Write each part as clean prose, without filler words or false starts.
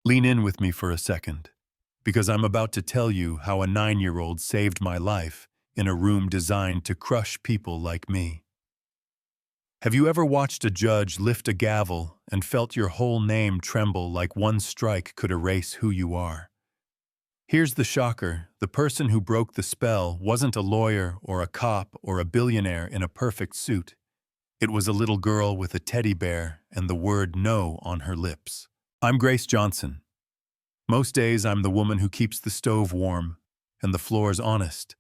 Lean in with me for a second, because I'm about to tell you how a 9-year-old saved my life in a room designed to crush people like me. Have you ever watched a judge lift a gavel and felt your whole name tremble like one strike could erase who you are? Here's the shocker: the person who broke the spell wasn't a lawyer or a cop or a billionaire in a perfect suit. It was a little girl with a teddy bear and the word no on her lips. I'm Grace Johnson. Most days I'm the woman who keeps the stove warm and the floors honest,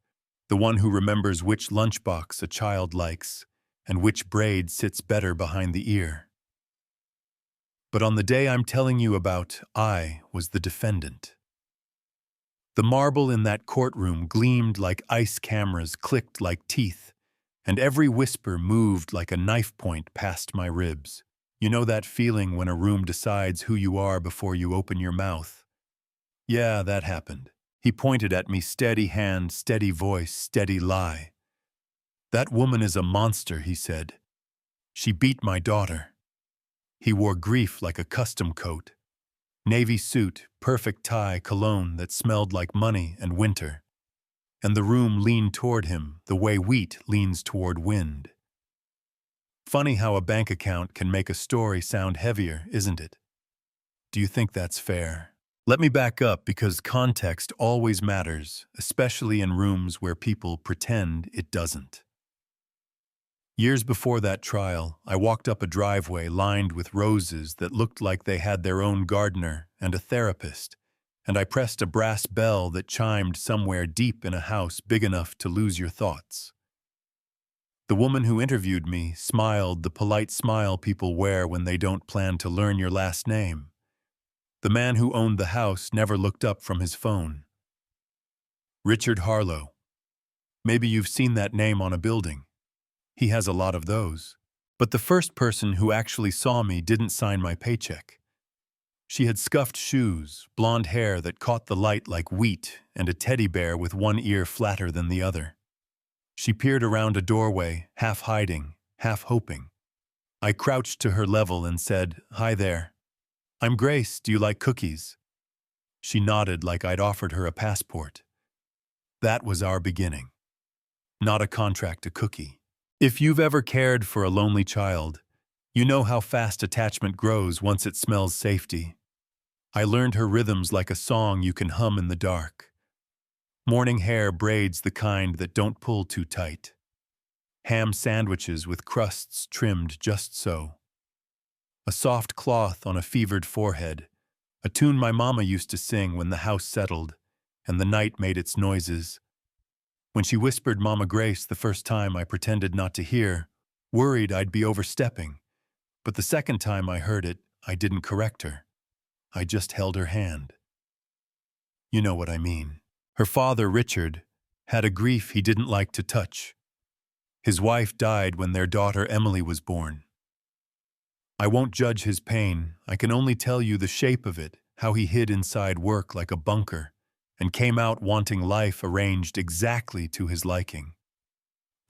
the one who remembers which lunchbox a child likes and which braid sits better behind the ear. But on the day I'm telling you about, I was the defendant. The marble in that courtroom gleamed like ice cameras, clicked like teeth, and every whisper moved like a knife point past my ribs. You know that feeling when a room decides who you are before you open your mouth? Yeah, that happened. He pointed at me, steady hand, steady voice, steady lie. That woman is a monster, he said. She beat my daughter. He wore grief like a custom coat. Navy suit, perfect tie, cologne that smelled like money and winter. And the room leaned toward him the way wheat leans toward wind. Funny how a bank account can make a story sound heavier, isn't it? Do you think that's fair? Let me back up, because context always matters, especially in rooms where people pretend it doesn't. Years before that trial, I walked up a driveway lined with roses that looked like they had their own gardener and a therapist, and I pressed a brass bell that chimed somewhere deep in a house big enough to lose your thoughts. The woman who interviewed me smiled the polite smile people wear when they don't plan to learn your last name. The man who owned the house never looked up from his phone. Richard Harlow. Maybe you've seen that name on a building. He has a lot of those. But the first person who actually saw me didn't sign my paycheck. She had scuffed shoes, blonde hair that caught the light like wheat, and a teddy bear with one ear flatter than the other. She peered around a doorway, half hiding, half hoping. I crouched to her level and said, "Hi there. I'm Grace, do you like cookies?" She nodded like I'd offered her a passport. That was our beginning. Not a contract, a cookie. If you've ever cared for a lonely child, you know how fast attachment grows once it smells safety. I learned her rhythms like a song you can hum in the dark. Morning hair braids, the kind that don't pull too tight. Ham sandwiches with crusts trimmed just so. A soft cloth on a fevered forehead, a tune my mama used to sing when the house settled and the night made its noises. When she whispered Mama Grace the first time, I pretended not to hear, worried I'd be overstepping. But the second time I heard it, I didn't correct her. I just held her hand. You know what I mean. Her father, Richard, had a grief he didn't like to touch. His wife died when their daughter Emily was born. I won't judge his pain. I can only tell you the shape of it, how he hid inside work like a bunker, and came out wanting life arranged exactly to his liking.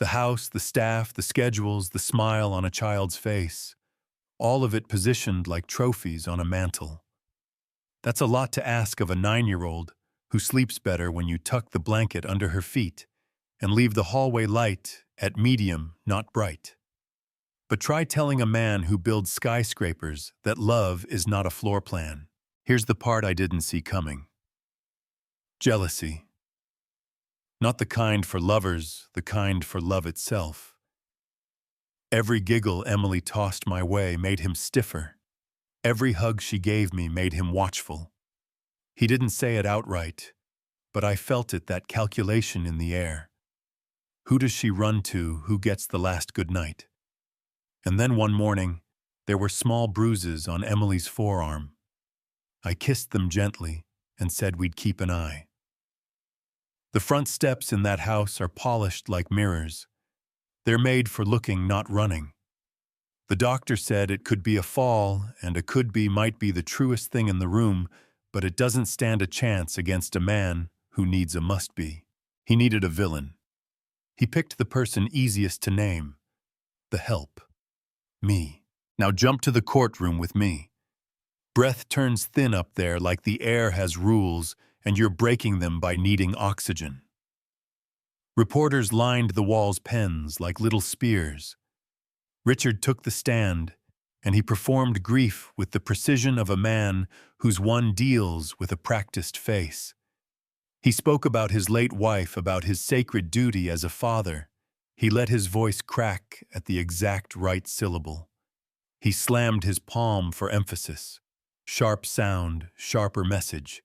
The house, the staff, the schedules, the smile on a child's face, all of it positioned like trophies on a mantle. That's a lot to ask of a 9-year-old who sleeps better when you tuck the blanket under her feet and leave the hallway light at medium, not bright. But try telling a man who builds skyscrapers that love is not a floor plan. Here's the part I didn't see coming. Jealousy. Not the kind for lovers, the kind for love itself. Every giggle Emily tossed my way made him stiffer. Every hug she gave me made him watchful. He didn't say it outright, but I felt it, that calculation in the air. Who does she run to? Who gets the last good night? And then one morning, there were small bruises on Emily's forearm. I kissed them gently and said we'd keep an eye. The front steps in that house are polished like mirrors. They're made for looking, not running. The doctor said it could be a fall, and a could be might be the truest thing in the room, but it doesn't stand a chance against a man who needs a must be. He needed a villain. He picked the person easiest to name. The help. Me. Now jump to the courtroom with me. Breath turns thin up there like the air has rules and you're breaking them by needing oxygen. Reporters lined the wall's pens like little spears. Richard took the stand, and he performed grief with the precision of a man whose one deals with a practiced face. He spoke about his late wife, about his sacred duty as a father. He let his voice crack at the exact right syllable. He slammed his palm for emphasis. Sharp sound, sharper message.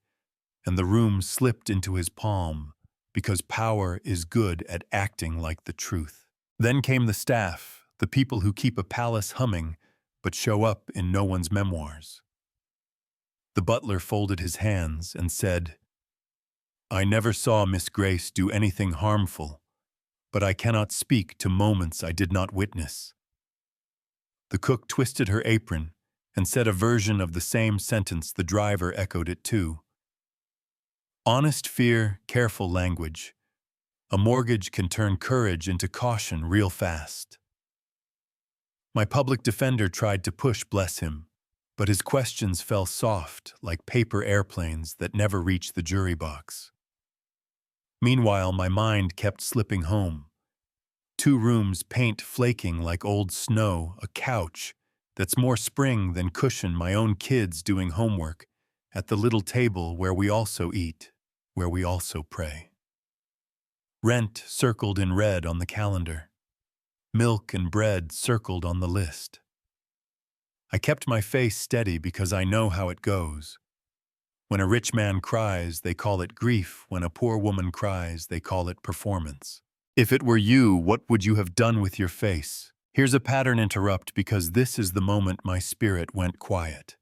And the room slipped into his palm, because power is good at acting like the truth. Then came the staff, the people who keep a palace humming, but show up in no one's memoirs. The butler folded his hands and said, "I never saw Miss Grace do anything harmful, but I cannot speak to moments I did not witness." The cook twisted her apron and said a version of the same sentence. The driver echoed it too. Honest fear, careful language. A mortgage can turn courage into caution real fast. My public defender tried to push, bless him, but his questions fell soft like paper airplanes that never reach the jury box. Meanwhile, my mind kept slipping home. 2 rooms, paint flaking like old snow, a couch that's more spring than cushion, my own kids doing homework, at the little table where we also eat, where we also pray. Rent circled in red on the calendar. Milk and bread circled on the list. I kept my face steady because I know how it goes. When a rich man cries, they call it grief. When a poor woman cries, they call it performance. If it were you, what would you have done with your face? Here's a pattern interrupt because this is the moment my spirit went quiet.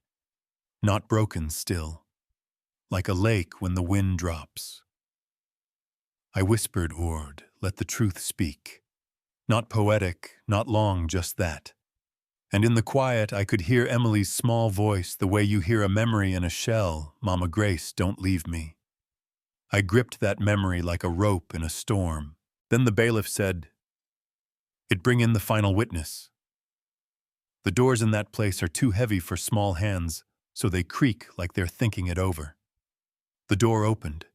Not broken still, like a lake when the wind drops. I whispered, Ord, let the truth speak. Not poetic, not long, just that. And in the quiet I could hear Emily's small voice, the way you hear a memory in a shell, Mama Grace, don't leave me. I gripped that memory like a rope in a storm. Then the bailiff said, "It bring in the final witness." The doors in that place are too heavy for small hands, so they creak like they're thinking it over. The door opened.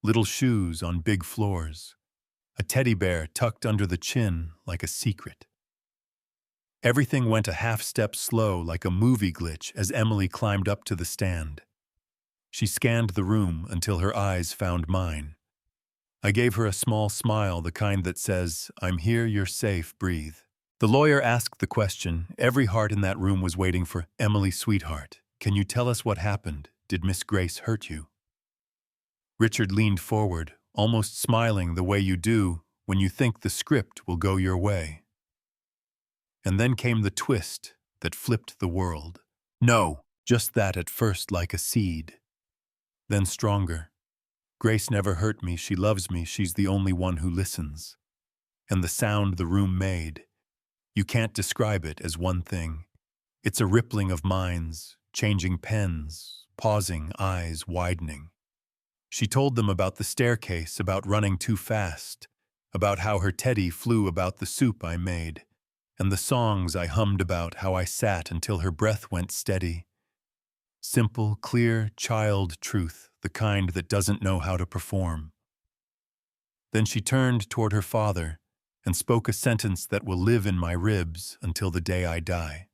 Little shoes on big floors. A teddy bear tucked under the chin like a secret. Everything went a half step slow like a movie glitch as Emily climbed up to the stand. She scanned the room until her eyes found mine. I gave her a small smile, the kind that says, "I'm here, you're safe, breathe." The lawyer asked the question. Every heart in that room was waiting for, "Emily, sweetheart, can you tell us what happened? Did Miss Grace hurt you?" Richard leaned forward, almost smiling the way you do when you think the script will go your way. And then came the twist that flipped the world. No, just that at first like a seed. Then stronger. Grace never hurt me, she loves me, she's the only one who listens. And the sound the room made, you can't describe it as one thing. It's a rippling of minds, changing pens, pausing, eyes widening. She told them about the staircase, about running too fast, about how her teddy flew about the soup I made, and the songs I hummed about how I sat until her breath went steady. Simple, clear, child truth, the kind that doesn't know how to perform. Then she turned toward her father and spoke a sentence that will live in my ribs until the day I die.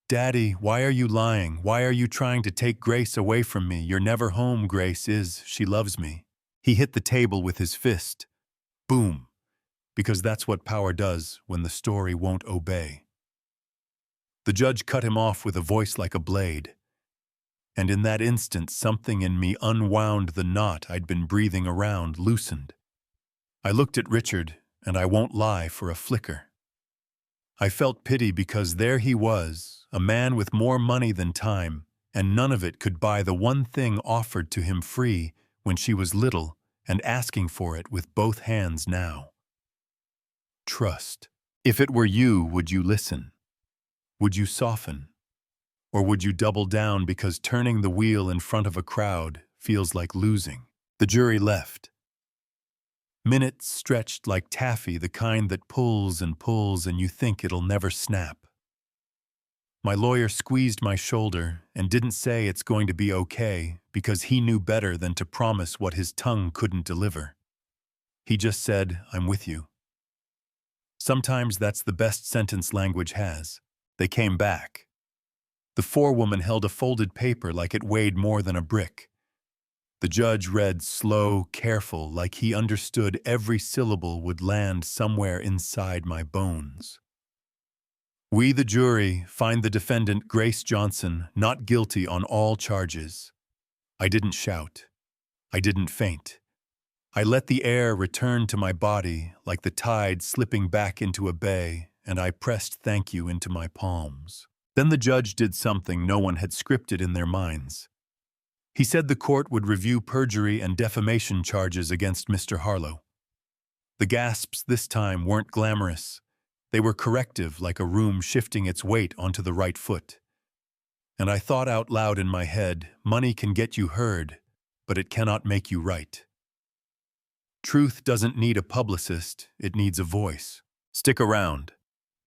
"Daddy, why are you lying? Why are you trying to take Grace away from me? You're never home, Grace is. She loves me." He hit the table with his fist. Boom. Because that's what power does when the story won't obey. The judge cut him off with a voice like a blade. And in that instant, something in me unwound the knot I'd been breathing around, loosened. I looked at Richard, and I won't lie, for a flicker. I felt pity because there he was, a man with more money than time, and none of it could buy the one thing offered to him free when she was little and asking for it with both hands now. Trust. If it were you, would you listen? Would you soften? Or would you double down because turning the wheel in front of a crowd feels like losing? The jury left. Minutes stretched like taffy, the kind that pulls and you think it'll never snap. My lawyer squeezed my shoulder and didn't say it's going to be okay because he knew better than to promise what his tongue couldn't deliver. He just said, "I'm with you." Sometimes that's the best sentence language has. They came back. The forewoman held a folded paper like it weighed more than a brick. The judge read slow, careful, like he understood every syllable would land somewhere inside my bones. "We, the jury, find the defendant Grace Johnson not guilty on all charges." I didn't shout. I didn't faint. I let the air return to my body like the tide slipping back into a bay, and I pressed "thank you" into my palms. Then the judge did something no one had scripted in their minds. He said the court would review perjury and defamation charges against Mr. Harlow. The gasps this time weren't glamorous. They were corrective, like a room shifting its weight onto the right foot. And I thought out loud in my head, money can get you heard, but it cannot make you right. Truth doesn't need a publicist, it needs a voice. Stick around,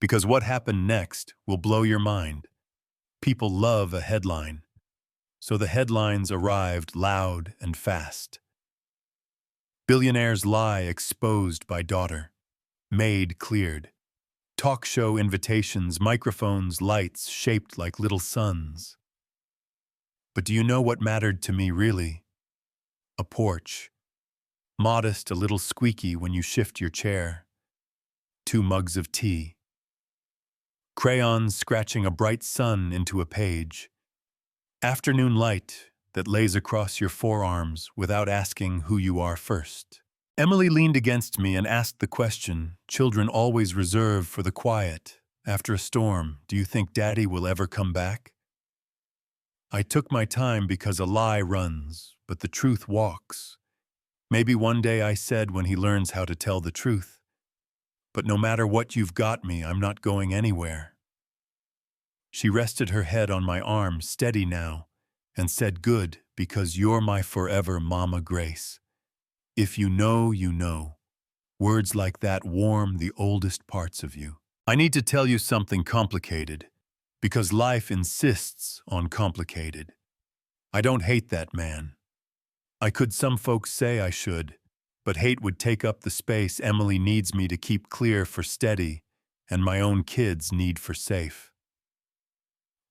because what happened next will blow your mind. People love a headline. So the headlines arrived loud and fast. Billionaires lie exposed by daughter. Maid cleared. Talk show invitations, microphones, lights shaped like little suns. But do you know what mattered to me really? A porch. Modest, a little squeaky when you shift your chair. 2 mugs of tea. Crayons scratching a bright sun into a page. Afternoon light that lays across your forearms without asking who you are first. Emily leaned against me and asked the question children always reserve for the quiet. After a storm, do you think Daddy will ever come back? I took my time because a lie runs, but the truth walks. Maybe one day, I said, when he learns how to tell the truth. But no matter what you've got me, I'm not going anywhere. She rested her head on my arm, steady now, and said, "Good, because you're my forever Mama Grace. If you know, you know." Words like that warm the oldest parts of you. I need to tell you something complicated, because life insists on complicated. I don't hate that man. I could, some folks say I should, but hate would take up the space Emily needs me to keep clear for steady, and my own kids need for safe.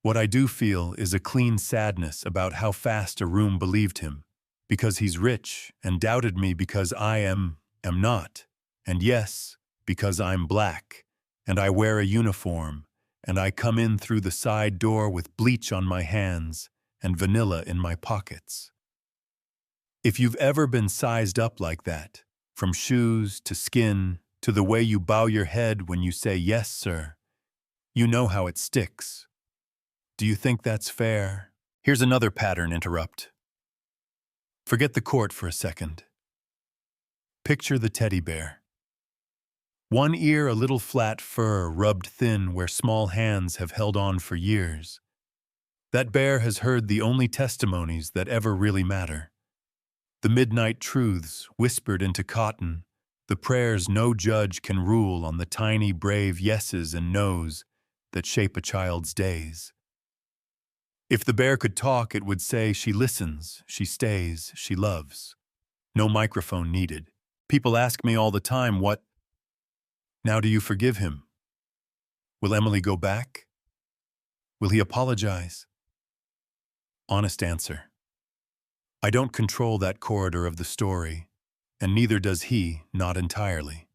What I do feel is a clean sadness about how fast a room believed him, because he's rich, and doubted me because I am not, and yes, because I'm black, and I wear a uniform, and I come in through the side door with bleach on my hands and vanilla in my pockets. If you've ever been sized up like that, from shoes to skin to the way you bow your head when you say "yes, sir," you know how it sticks. Do you think that's fair? Here's another pattern interrupt. Forget the court for a second. Picture the teddy bear. One ear a little flat fur rubbed thin where small hands have held on for years. That bear has heard the only testimonies that ever really matter. The midnight truths whispered into cotton, the prayers no judge can rule on the tiny brave yeses and nos that shape a child's days. If the bear could talk, it would say she listens, she stays, she loves. No microphone needed. People ask me all the time, what? Now do you forgive him? Will Emily go back? Will he apologize? Honest answer. I don't control that corridor of the story, and neither does he, not entirely.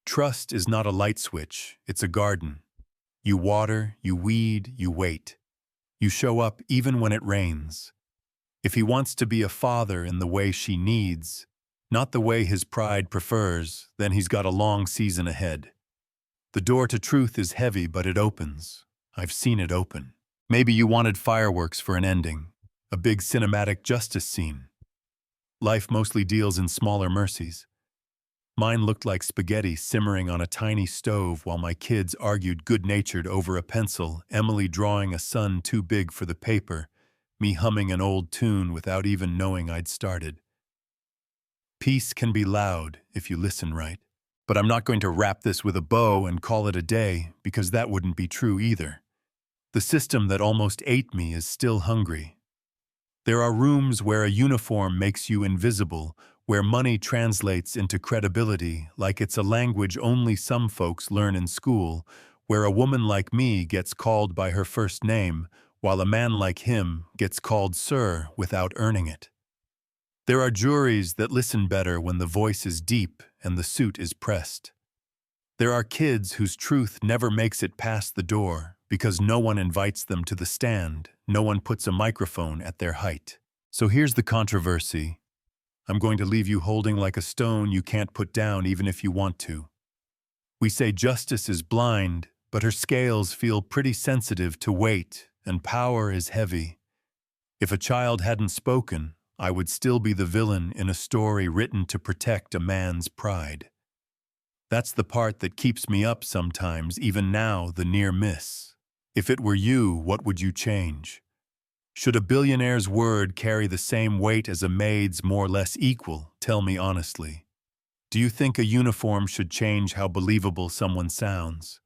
Trust is not a light switch, it's a garden. You water, you weed, you wait. You show up even when it rains. If he wants to be a father in the way she needs, not the way his pride prefers, then he's got a long season ahead. The door to truth is heavy, but it opens. I've seen it open. Maybe you wanted fireworks for an ending, a big cinematic justice scene. Life mostly deals in smaller mercies. Mine looked like spaghetti simmering on a tiny stove while my kids argued good-natured over a pencil, Emily drawing a sun too big for the paper, me humming an old tune without even knowing I'd started. Peace can be loud if you listen right. But I'm not going to wrap this with a bow and call it a day, because that wouldn't be true either. The system that almost ate me is still hungry. There are rooms where a uniform makes you invisible, where money translates into credibility like it's a language only some folks learn in school, where a woman like me gets called by her first name, while a man like him gets called sir without earning it. There are juries that listen better when the voice is deep and the suit is pressed. There are kids whose truth never makes it past the door because no one invites them to the stand, no one puts a microphone at their height. So here's the controversy. I'm going to leave you holding like a stone you can't put down even if you want to. We say justice is blind, but her scales feel pretty sensitive to weight, and power is heavy. If a child hadn't spoken, I would still be the villain in a story written to protect a man's pride. That's the part that keeps me up sometimes, even now, the near miss. If it were you, what would you change? Should a billionaire's word carry the same weight as a maid's, more or less equal? Tell me honestly. Do you think a uniform should change how believable someone sounds?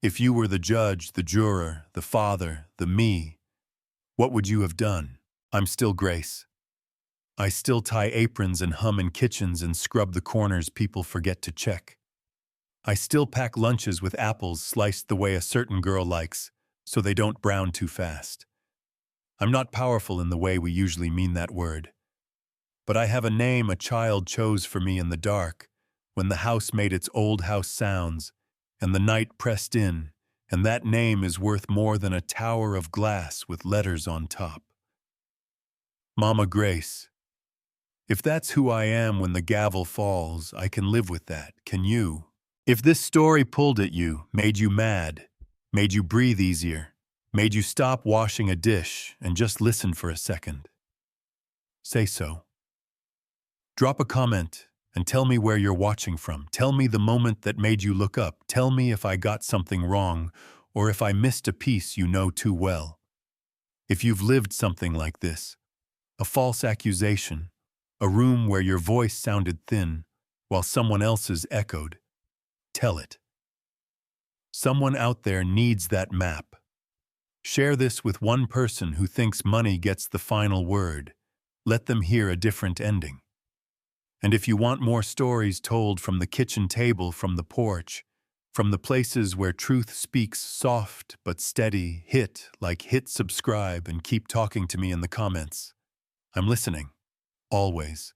If you were the judge, the juror, the father, the me, what would you have done? I'm still Grace. I still tie aprons and hum in kitchens and scrub the corners people forget to check. I still pack lunches with apples sliced the way a certain girl likes, so they don't brown too fast. I'm not powerful in the way we usually mean that word. But I have a name a child chose for me in the dark, when the house made its old house sounds, and the night pressed in, and that name is worth more than a tower of glass with letters on top. Mama Grace. If that's who I am when the gavel falls, I can live with that, can you? If this story pulled at you, made you mad, made you breathe easier, made you stop washing a dish and just listen for a second, say so. Drop a comment and tell me where you're watching from. Tell me the moment that made you look up. Tell me if I got something wrong or if I missed a piece you know too well. If you've lived something like this, a false accusation, a room where your voice sounded thin while someone else's echoed, tell it. Someone out there needs that map. Share this with one person who thinks money gets the final word. Let them hear a different ending. And if you want more stories told from the kitchen table, from the porch, from the places where truth speaks soft but steady, hit subscribe and keep talking to me in the comments. I'm listening. Always.